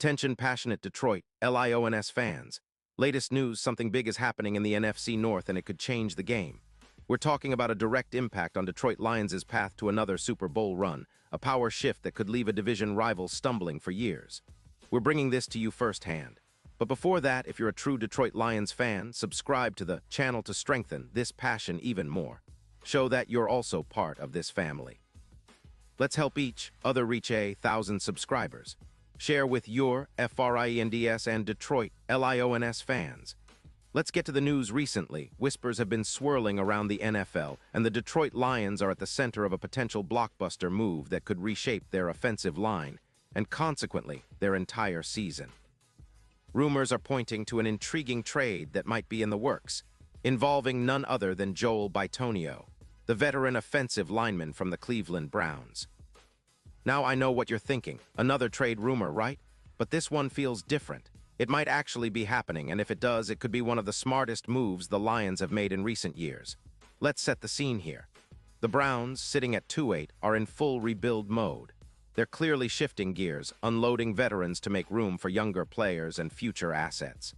Attention passionate Detroit, LIONS fans. Latest news, something big is happening in the NFC North and it could change the game. We're talking about a direct impact on Detroit Lions' path to another Super Bowl run, a power shift that could leave a division rival stumbling for years. We're bringing this to you firsthand. But before that, if you're a true Detroit Lions fan, subscribe to the channel to strengthen this passion even more. Show that you're also part of this family. Let's help each other reach 1,000 subscribers. Share with your FRIENDS and Detroit LIONS fans. Let's get to the news recently. Whispers have been swirling around the NFL, and the Detroit Lions are at the center of a potential blockbuster move that could reshape their offensive line, and consequently, their entire season. Rumors are pointing to an intriguing trade that might be in the works, involving none other than Joel Bitonio, the veteran offensive lineman from the Cleveland Browns. Now I know what you're thinking, another trade rumor, right? But this one feels different. It might actually be happening, and if it does, it could be one of the smartest moves the Lions have made in recent years. Let's set the scene here. The Browns, sitting at 2-8, are in full rebuild mode. They're clearly shifting gears, unloading veterans to make room for younger players and future assets.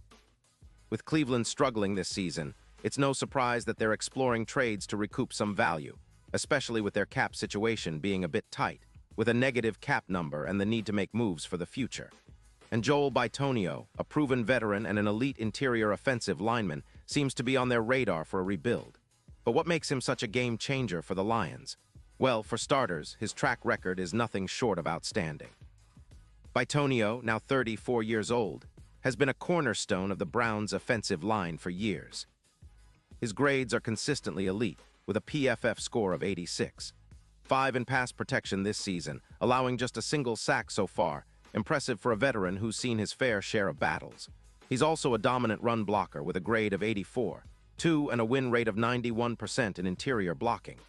With Cleveland struggling this season, it's no surprise that they're exploring trades to recoup some value, especially with their cap situation being a bit tight, with a negative cap number and the need to make moves for the future. And Joel Bitonio, a proven veteran and an elite interior offensive lineman, seems to be on their radar for a rebuild. But what makes him such a game changer for the Lions? Well, for starters, his track record is nothing short of outstanding. Bitonio, now 34 years old, has been a cornerstone of the Browns' offensive line for years. His grades are consistently elite, with a PFF score of 86. 5 in pass protection this season, allowing just a single sack so far, impressive for a veteran who's seen his fair share of battles. He's also a dominant run blocker with a grade of 84, 2 and a win rate of 91% in interior blocking.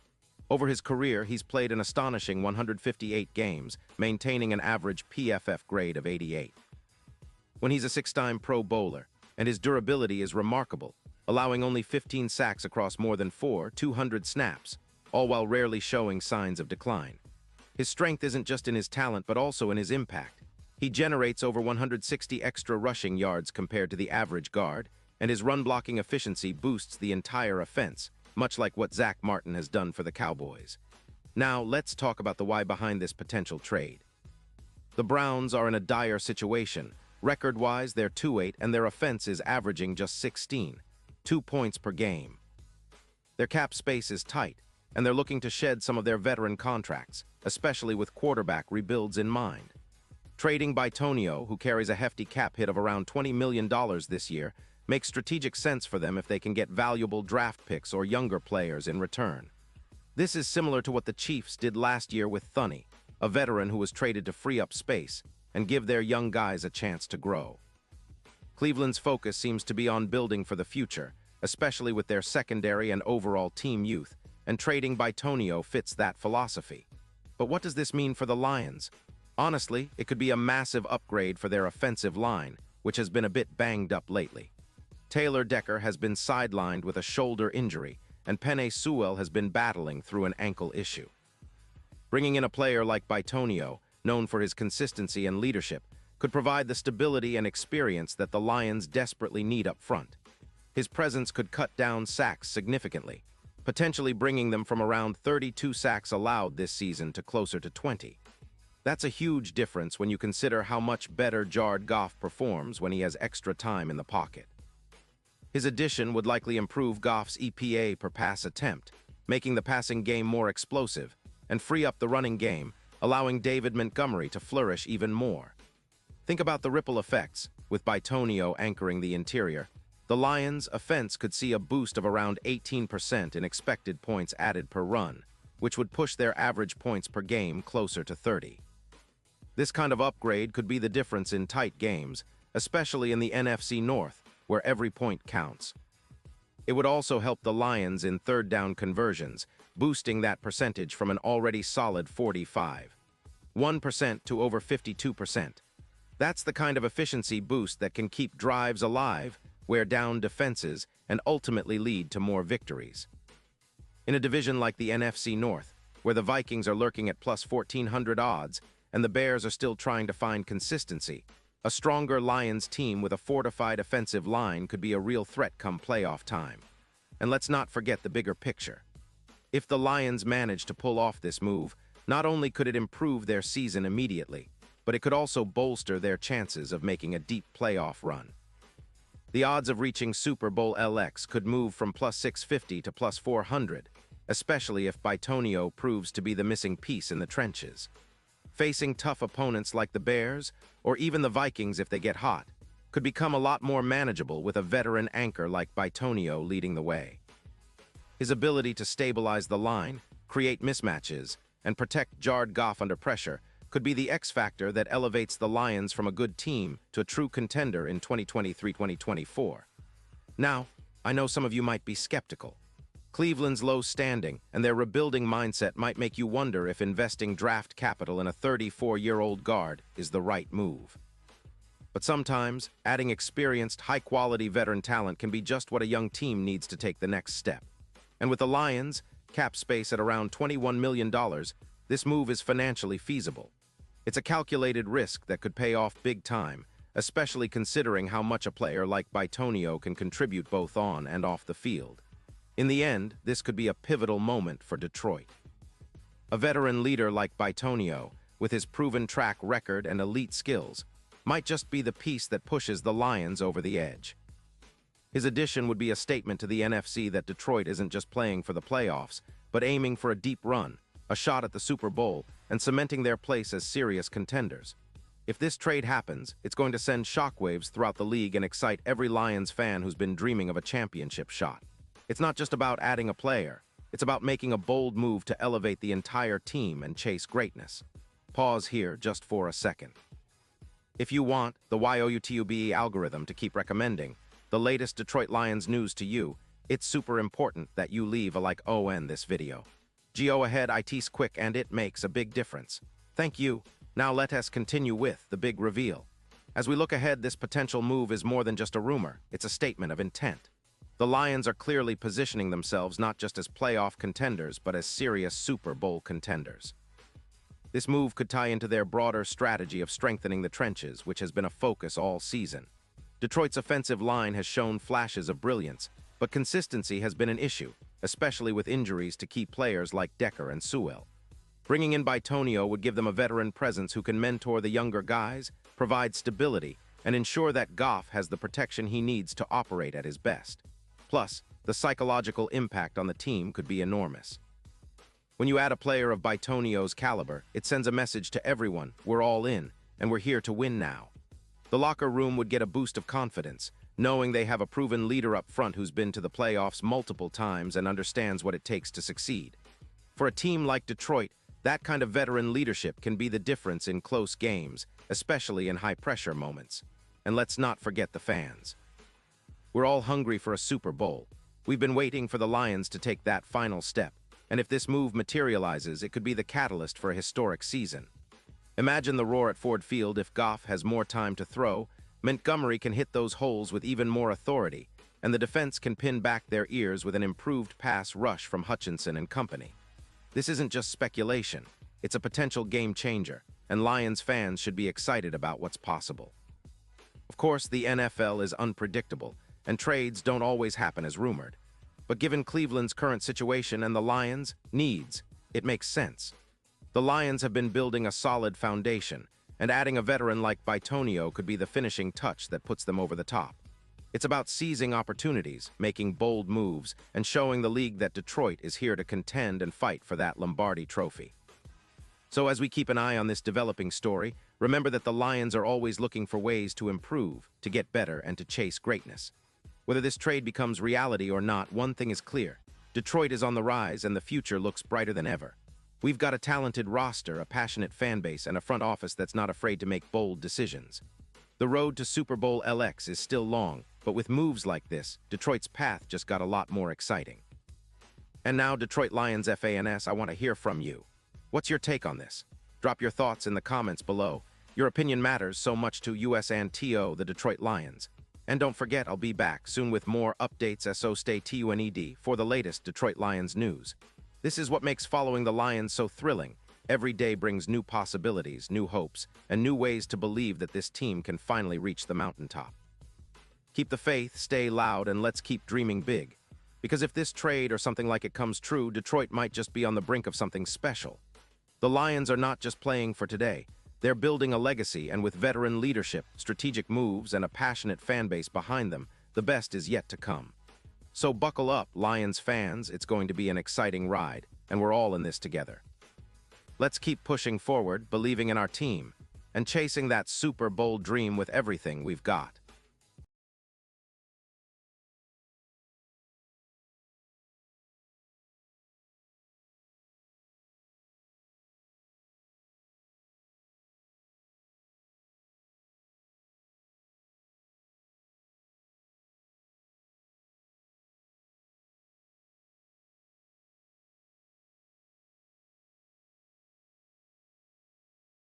Over his career, he's played an astonishing 158 games, maintaining an average PFF grade of 88. When he's a 6-time Pro Bowler, and his durability is remarkable, allowing only 15 sacks across more than 200 snaps, all while rarely showing signs of decline. His strength isn't just in his talent but also in his impact. He generates over 160 extra rushing yards compared to the average guard, and his run-blocking efficiency boosts the entire offense, much like what Zach Martin has done for the Cowboys. Now, let's talk about the why behind this potential trade. The Browns are in a dire situation. Record-wise, they're 2-8, and their offense is averaging just 16, 2 points per game. Their cap space is tight, and they're looking to shed some of their veteran contracts, especially with quarterback rebuilds in mind. Trading Bitonio, who carries a hefty cap hit of around $20 million this year, makes strategic sense for them if they can get valuable draft picks or younger players in return. This is similar to what the Chiefs did last year with Thuney, a veteran who was traded to free up space and give their young guys a chance to grow. Cleveland's focus seems to be on building for the future, especially with their secondary and overall team youth, and trading Bitonio fits that philosophy. But what does this mean for the Lions? Honestly, it could be a massive upgrade for their offensive line, which has been a bit banged up lately. Taylor Decker has been sidelined with a shoulder injury, and Penei Sewell has been battling through an ankle issue. Bringing in a player like Bitonio, known for his consistency and leadership, could provide the stability and experience that the Lions desperately need up front. His presence could cut down sacks significantly, potentially bringing them from around 32 sacks allowed this season to closer to 20. That's a huge difference when you consider how much better Jared Goff performs when he has extra time in the pocket. His addition would likely improve Goff's EPA per pass attempt, making the passing game more explosive, and free up the running game, allowing David Montgomery to flourish even more. Think about the ripple effects, with Bitonio anchoring the interior. The Lions' offense could see a boost of around 18% in expected points added per run, which would push their average points per game closer to 30. This kind of upgrade could be the difference in tight games, especially in the NFC North, where every point counts. It would also help the Lions in third down conversions, boosting that percentage from an already solid 45% to over 52%. That's the kind of efficiency boost that can keep drives alive, wear down defenses, and ultimately lead to more victories. In a division like the NFC North, where the Vikings are lurking at plus 1,400 odds, and the Bears are still trying to find consistency, A stronger Lions team with a fortified offensive line could be a real threat come playoff time. And let's not forget the bigger picture. If the Lions manage to pull off this move, not only could it improve their season immediately, but it could also bolster their chances of making a deep playoff run. The odds of reaching Super Bowl LX could move from plus 650 to plus 400, especially if Bitonio proves to be the missing piece in the trenches. Facing tough opponents like the Bears, or even the Vikings if they get hot, could become a lot more manageable with a veteran anchor like Bitonio leading the way. His ability to stabilize the line, create mismatches, and protect Jared Goff under pressure could be the X factor that elevates the Lions from a good team to a true contender in 2023-2024. Now, I know some of you might be skeptical. Cleveland's low standing and their rebuilding mindset might make you wonder if investing draft capital in a 34-year-old guard is the right move. But sometimes, adding experienced, high-quality veteran talent can be just what a young team needs to take the next step. And with the Lions, cap space at around $21 million, this move is financially feasible. It's a calculated risk that could pay off big time, especially considering how much a player like Bitonio can contribute both on and off the field. In the end, this could be a pivotal moment for Detroit. A veteran leader like Bitonio, with his proven track record and elite skills, might just be the piece that pushes the Lions over the edge. His addition would be a statement to the NFC that Detroit isn't just playing for the playoffs, but aiming for a deep run, a shot at the Super Bowl, and cementing their place as serious contenders. If this trade happens, it's going to send shockwaves throughout the league and excite every Lions fan who's been dreaming of a championship shot. It's not just about adding a player, it's about making a bold move to elevate the entire team and chase greatness. Pause here just for a second. If you want the YOUTUBE algorithm to keep recommending the latest Detroit Lions news to you, it's super important that you leave a like on this video. Go ahead, it's quick and it makes a big difference. Thank you. Now let us continue with the big reveal. As we look ahead, this potential move is more than just a rumor, it's a statement of intent. The Lions are clearly positioning themselves not just as playoff contenders, but as serious Super Bowl contenders. This move could tie into their broader strategy of strengthening the trenches, which has been a focus all season. Detroit's offensive line has shown flashes of brilliance, but consistency has been an issue, especially with injuries to key players like Decker and Sewell. Bringing in Bitonio would give them a veteran presence who can mentor the younger guys, provide stability, and ensure that Goff has the protection he needs to operate at his best. Plus, the psychological impact on the team could be enormous. When you add a player of Bitonio's caliber, it sends a message to everyone: we're all in, and we're here to win now. The locker room would get a boost of confidence, knowing they have a proven leader up front who's been to the playoffs multiple times and understands what it takes to succeed. For a team like Detroit, that kind of veteran leadership can be the difference in close games, especially in high-pressure moments. And let's not forget the fans. We're all hungry for a Super Bowl. We've been waiting for the Lions to take that final step, and if this move materializes, it could be the catalyst for a historic season. Imagine the roar at Ford Field if Goff has more time to throw, Montgomery can hit those holes with even more authority, and the defense can pin back their ears with an improved pass rush from Hutchinson and company. This isn't just speculation, it's a potential game changer, and Lions fans should be excited about what's possible. Of course, the NFL is unpredictable, and trades don't always happen as rumored. But given Cleveland's current situation and the Lions' needs, it makes sense. The Lions have been building a solid foundation, and adding a veteran like Bitonio could be the finishing touch that puts them over the top. It's about seizing opportunities, making bold moves, and showing the league that Detroit is here to contend and fight for that Lombardi trophy. So as we keep an eye on this developing story, remember that the Lions are always looking for ways to improve, to get better, and to chase greatness. Whether this trade becomes reality or not, one thing is clear. Detroit is on the rise, and the future looks brighter than ever. We've got a talented roster, a passionate fan base, and a front office that's not afraid to make bold decisions. The road to Super Bowl LX is still long, but with moves like this, Detroit's path just got a lot more exciting. And now, Detroit Lions fans, I want to hear from you. What's your take on this? Drop your thoughts in the comments below. Your opinion matters so much to us and TO, the Detroit Lions. And don't forget, I'll be back soon with more updates, so stay tuned for the latest Detroit Lions news. This is what makes following the Lions so thrilling. Every day brings new possibilities, new hopes, and new ways to believe that this team can finally reach the mountaintop. Keep the faith, stay loud, and let's keep dreaming big. Because if this trade or something like it comes true, Detroit might just be on the brink of something special. The Lions are not just playing for today. They're building a legacy, and with veteran leadership, strategic moves, and a passionate fan base behind them, the best is yet to come. So buckle up, Lions fans. It's going to be an exciting ride, and we're all in this together. Let's keep pushing forward, believing in our team, and chasing that Super Bowl dream with everything we've got.